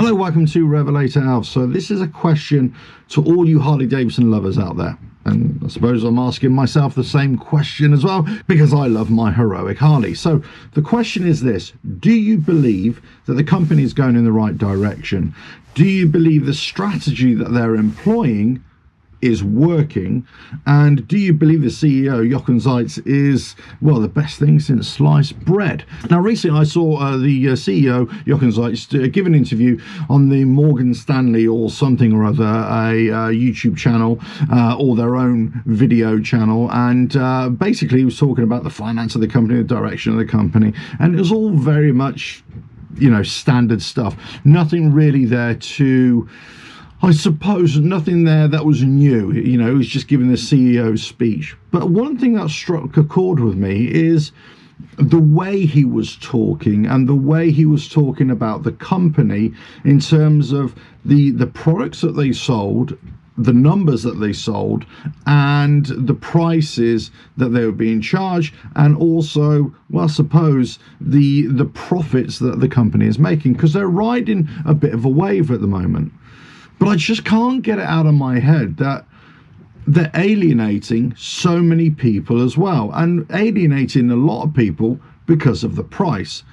Hello, welcome to RevelatorAlf. So this is a question to all you Harley Davidson lovers out there. And I suppose I'm asking myself the same question as well, because I love my heroic Harley. So the question is this: do you believe that the company is going in the right direction? Do you believe the strategy that they're employing is working? And do you believe the CEO, Jochen Zeitz, is, well, the best thing since sliced bread? Now, recently I saw the CEO, Jochen Zeitz, give an interview on the Morgan Stanley or something or other, a YouTube channel or their own video channel. And basically he was talking about the finance of the company, the direction of the company. And it was all very much, you know, standard stuff. Nothing really there to... I suppose nothing there that was new. You know, he was just giving the CEO's speech. But one thing that struck a chord with me is the way he was talking, and the way he was talking about the company in terms of the products that they sold, the numbers that they sold, and the prices that they were being charged, and also, well, I suppose the profits that the company is making, because they're riding a bit of a wave at the moment. But I just can't get it out of my head that they're alienating so many people as well, and alienating a lot of people because of the price,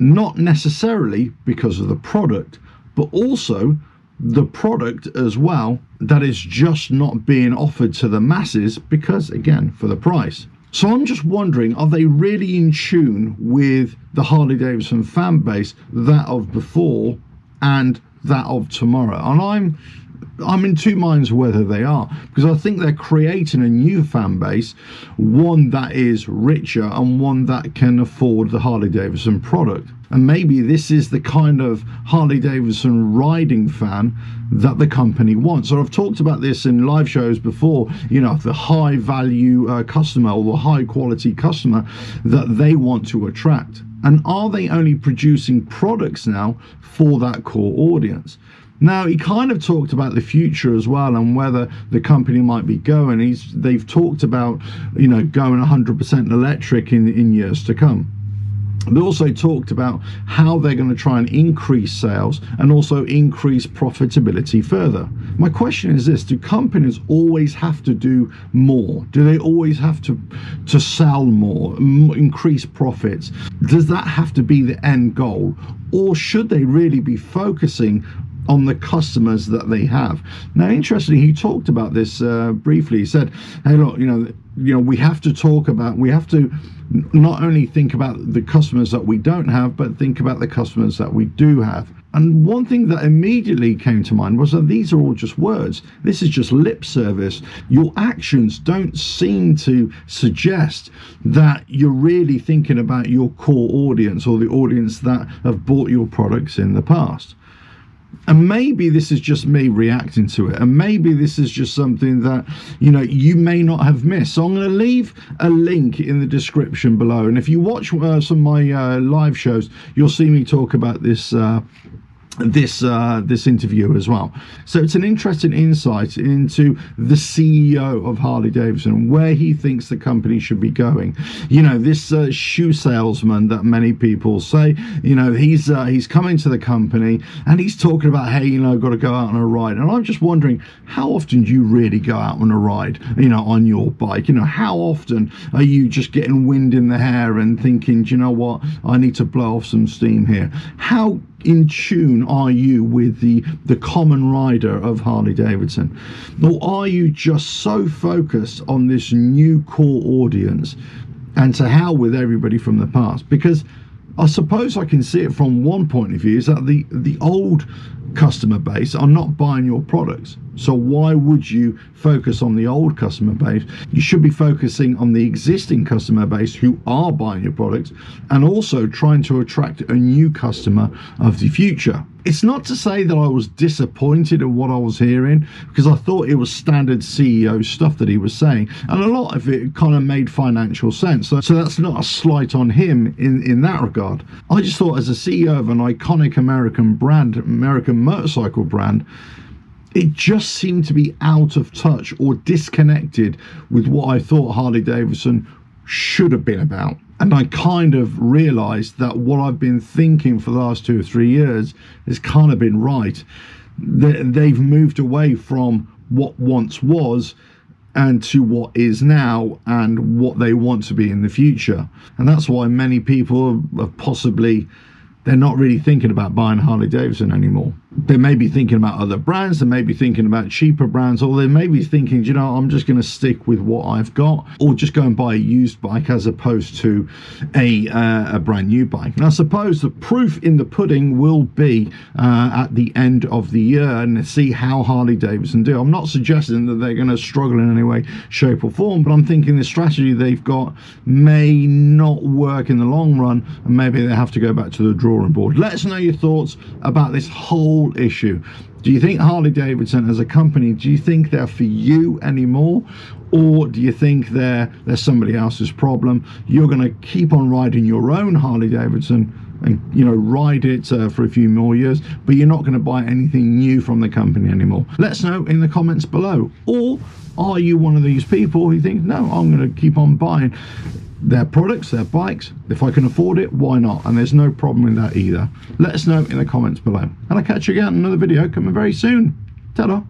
not necessarily because of the product, but also the product as well that is just not being offered to the masses because, again, for the price. So I'm just wondering, are they really in tune with the Harley Davidson fan base, that of before and that of tomorrow? And I'm in two minds whether they are, because I think they're creating a new fan base, one that is richer and one that can afford the Harley Davidson product. And maybe this is the kind of Harley Davidson riding fan that the company wants. So I've talked about this in live shows before, you know, the high value customer, or the high quality customer that they want to attract. And are they only producing products now for that core audience? Now, he kind of talked about the future as well, and whether the company might be going. They've talked about, you know, going 100% electric in years to come. They also talked about how they're going to try and increase sales and also increase profitability further. My question is this: do companies always have to do more? Do they always have to sell more, increase profits? Does that have to be the end goal? Or should they really be focusing on the customers that they have? Now, interestingly, he talked about this briefly. He said, hey, look, you know, we have to not only think about the customers that we don't have, but think about the customers that we do have. And one thing that immediately came to mind was that these are all just words. This is just lip service. Your actions don't seem to suggest that you're really thinking about your core audience, or the audience that have bought your products in the past. And maybe this is just me reacting to it, and maybe this is just something that, you know, you may not have missed. So I'm going to leave a link in the description below, and if you watch some of my live shows, you'll see me talk about this this interview as well. So it's an interesting insight into the CEO of Harley Davidson, where he thinks the company should be going. You know, this shoe salesman that many people say, you know, he's coming to the company and he's talking about, hey, you know, got to go out on a ride. And I'm just wondering, how often do you really go out on a ride, you know, on your bike? You know, how often are you just getting wind in the hair and thinking, do you know what, I need to blow off some steam here? How in tune are you with the common rider of Harley Davidson? Or are you just so focused on this new core audience, and to hell with everybody from the past? Because I suppose I can see it from one point of view, is that the old customer base are not buying your products. So why would you focus on the old customer base? You should be focusing on the existing customer base who are buying your products, and also trying to attract a new customer of the future. It's not to say that I was disappointed at what I was hearing, because I thought it was standard CEO stuff that he was saying, and a lot of it kind of made financial sense. So that's not a slight on him in that regard. I just thought, as a CEO of an iconic American brand, American motorcycle brand, it just seemed to be out of touch or disconnected with what I thought Harley Davidson should have been about. And I kind of realized that what I've been thinking for the last 2 or 3 years has kind of been right. They've moved away from what once was and to what is now and what they want to be in the future. And that's why many people are possibly, they're not really thinking about buying Harley Davidson anymore. They may be thinking about other brands, they may be thinking about cheaper brands, or they may be thinking, you know, I'm just going to stick with what I've got, or just go and buy a used bike as opposed to a brand new bike. And I suppose the proof in the pudding will be at the end of the year and see how Harley Davidson do. I'm not suggesting that they're going to struggle in any way, shape or form, but I'm thinking the strategy they've got may not work in the long run, and maybe they have to go back to the drawing board. Let us know your thoughts about this whole issue. Do you think Harley Davidson as a company, do you think they're for you anymore, or do you think they're somebody else's problem? You're going to keep on riding your own Harley Davidson and, you know, ride it for a few more years, but you're not going to buy anything new from the company anymore? Let us know in the comments below. Or are you one of these people who think, no, I'm going to keep on buying their products, their bikes, if I can afford it, why not? And there's no problem in that either. Let us know in the comments below, and I'll catch you again in another video coming very soon. Ta-da.